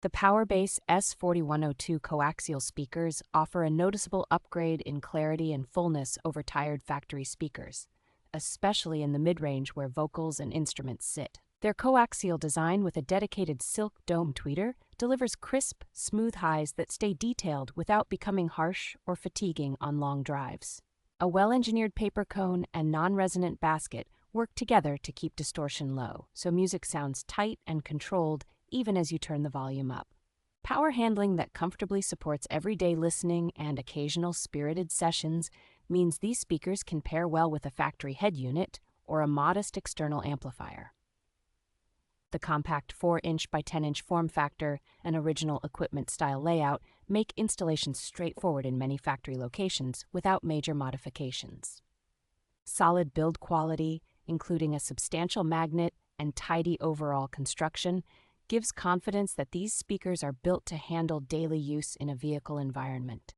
The PowerBass S-4102 Coaxial speakers offer a noticeable upgrade in clarity and fullness over tired factory speakers, especially in the mid-range where vocals and instruments sit. Their coaxial design with a dedicated silk dome tweeter delivers crisp, smooth highs that stay detailed without becoming harsh or fatiguing on long drives. A well-engineered paper cone and non-resonant basket work together to keep distortion low, so music sounds tight and controlled even as you turn the volume up. Power handling that comfortably supports everyday listening and occasional spirited sessions means these speakers can pair well with a factory head unit or a modest external amplifier. The compact 4-inch by 10-inch form factor and original equipment-style layout make installation straightforward in many factory locations without major modifications. Solid build quality, including a substantial magnet and tidy overall construction, gives confidence that these speakers are built to handle daily use in a vehicle environment.